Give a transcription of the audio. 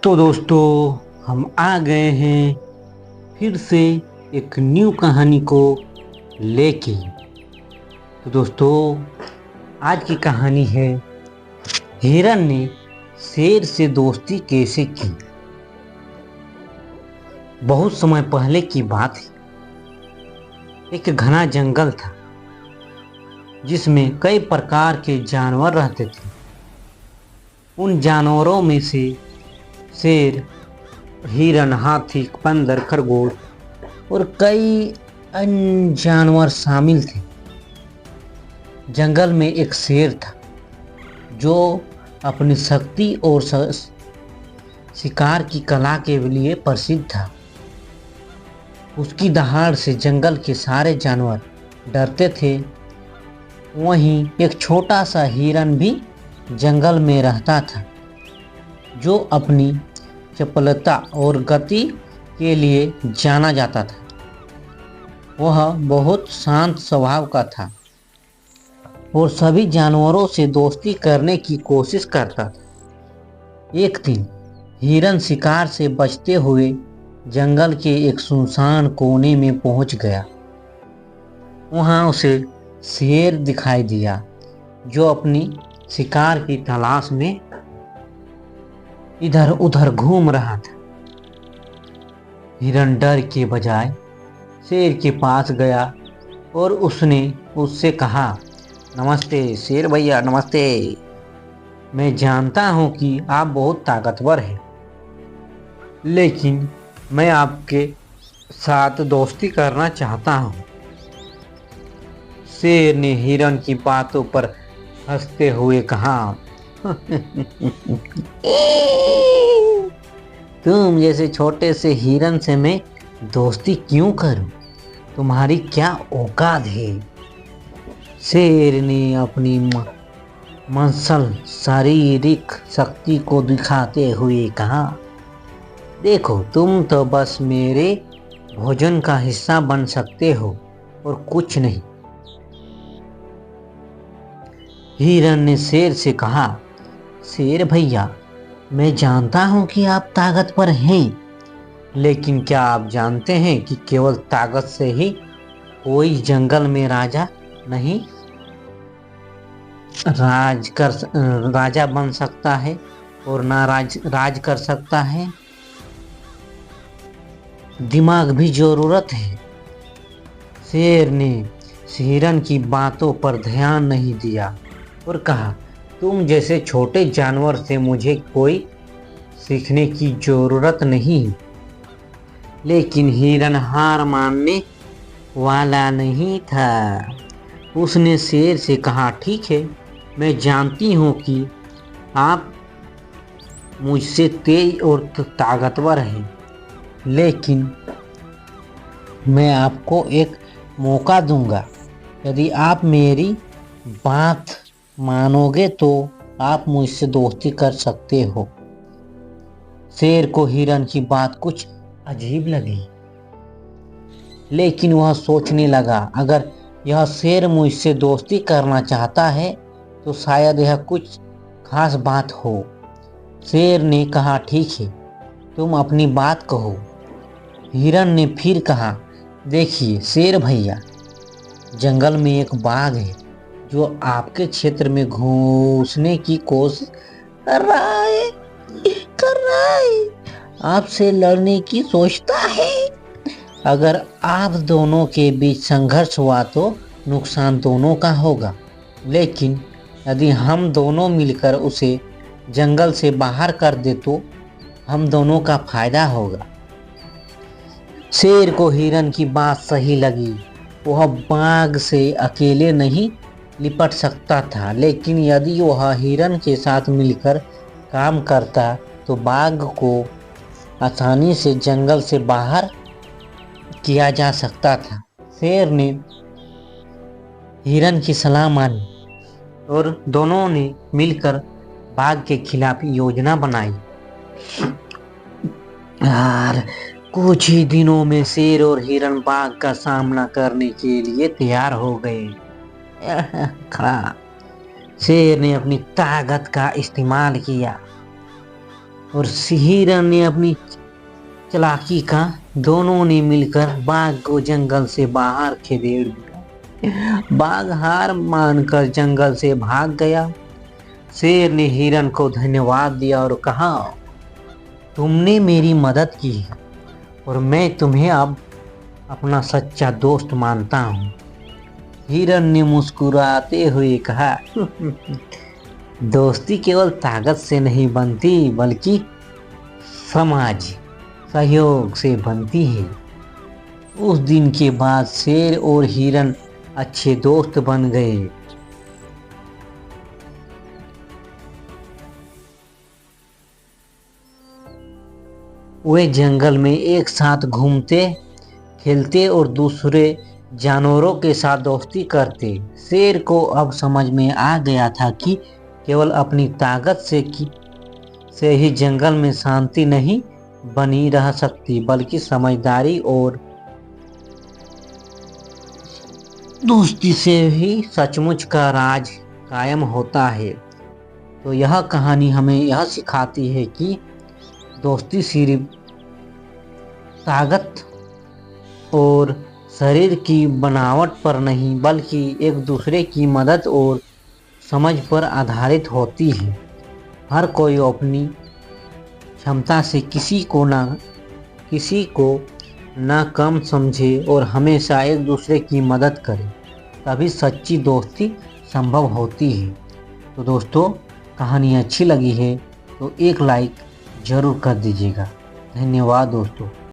तो दोस्तों, हम आ गए हैं फिर से एक न्यू कहानी को लेके। तो दोस्तों, आज की कहानी है हिरन ने शेर से दोस्ती कैसे की। बहुत समय पहले की बात है। एक घना जंगल था जिसमें कई प्रकार के जानवर रहते थे। उन जानवरों में से शेर, हिरन, हाथी, बंदर, खरगोश और कई अन्य जानवर शामिल थे। जंगल में एक शेर था जो अपनी शक्ति और शिकार की कला के लिए प्रसिद्ध था। उसकी दहाड़ से जंगल के सारे जानवर डरते थे। वहीं एक छोटा सा हिरन भी जंगल में रहता था जो अपनी चपलता और गति के लिए जाना जाता था। वह बहुत शांत स्वभाव का था और सभी जानवरों से दोस्ती करने की कोशिश करता था। एक दिन हिरन शिकार से बचते हुए जंगल के एक सुनसान कोने में पहुंच गया। वहां उसे शेर दिखाई दिया जो अपनी शिकार की तलाश में इधर उधर घूम रहा था। हिरन डर के बजाय शेर के पास गया और उसने उससे कहा, नमस्ते शेर भैया, नमस्ते। मैं जानता हूं कि आप बहुत ताकतवर हैं, लेकिन मैं आपके साथ दोस्ती करना चाहता हूं। शेर ने हिरन की बातों पर हंसते हुए कहा, तुम जैसे छोटे से हिरन से मैं दोस्ती क्यों करूं? तुम्हारी क्या औकात है? शेर ने अपनी मसल शारीरिक शक्ति को दिखाते हुए कहा, देखो, तुम तो बस मेरे भोजन का हिस्सा बन सकते हो और कुछ नहीं। हिरन ने शेर से कहा, शेर भैया, मैं जानता हूं कि आप ताकतवर हैं, लेकिन क्या आप जानते हैं कि केवल ताकत से ही कोई जंगल में राजा नहीं राजा बन सकता है और ना राज कर सकता है। दिमाग भी जरूरत है। शेर ने हिरन की बातों पर ध्यान नहीं दिया और कहा, तुम जैसे छोटे जानवर से मुझे कोई सीखने की जरूरत नहीं। लेकिन हिरन हार मानने वाला नहीं था। उसने शेर से कहा, ठीक है, मैं जानती हूँ कि आप मुझसे तेज और ताकतवर हैं, लेकिन मैं आपको एक मौका दूंगा। यदि आप मेरी बात मानोगे तो आप मुझसे दोस्ती कर सकते हो। शेर को हिरन की बात कुछ अजीब लगी, लेकिन वह सोचने लगा, अगर यह शेर मुझसे दोस्ती करना चाहता है तो शायद यह कुछ खास बात हो। शेर ने कहा, ठीक है, तुम अपनी बात कहो। हिरन ने फिर कहा, देखिए शेर भैया, जंगल में एक बाघ है जो आपके क्षेत्र में घुसने की कोशिश कर रहा है, आपसे लड़ने की सोचता है। अगर आप दोनों के बीच संघर्ष हुआ तो नुकसान दोनों का होगा, लेकिन यदि हम दोनों मिलकर उसे जंगल से बाहर कर दे तो हम दोनों का फायदा होगा। शेर को हिरन की बात सही लगी। वह बाघ से अकेले नहीं निपट सकता था, लेकिन यदि वह हिरन के साथ मिलकर काम करता तो बाघ को आसानी से जंगल से बाहर किया जा सकता था। शेर ने हिरन की सलाह मानी और दोनों ने मिलकर बाघ के खिलाफ योजना बनाई। और कुछ ही दिनों में शेर और हिरन बाघ का सामना करने के लिए तैयार हो गए। खड़ा शेर ने अपनी ताकत का इस्तेमाल किया और हिरण ने अपनी चालाकी का दोनों ने मिलकर बाघ को जंगल से बाहर खदेड़ दिया। बाघ हार मानकर जंगल से भाग गया। शेर ने हिरण को धन्यवाद दिया और कहा, तुमने मेरी मदद की है और मैं तुम्हें अब अपना सच्चा दोस्त मानता हूँ। हिरण ने मुस्कुराते हुए कहा, दोस्ती केवल ताकत से नहीं बनती बल्कि समाज सहयोग से बनती है। उस दिन के बाद शेर और हिरण अच्छे दोस्त बन गए। वे जंगल में एक साथ घूमते, खेलते और दूसरे जानवरों के साथ दोस्ती करते। शेर को अब समझ में आ गया था कि केवल अपनी ताकत से ही जंगल में शांति नहीं बनी रह सकती, बल्कि समझदारी और दोस्ती से ही सचमुच का राज कायम होता है। तो यह कहानी हमें यह सिखाती है कि दोस्ती सिर्फ ताकत और शरीर की बनावट पर नहीं बल्कि एक दूसरे की मदद और समझ पर आधारित होती है। हर कोई अपनी क्षमता से किसी को ना कम समझे और हमेशा एक दूसरे की मदद करे, तभी सच्ची दोस्ती संभव होती है। तो दोस्तों, कहानी अच्छी लगी है तो एक लाइक ज़रूर कर दीजिएगा। धन्यवाद दोस्तों।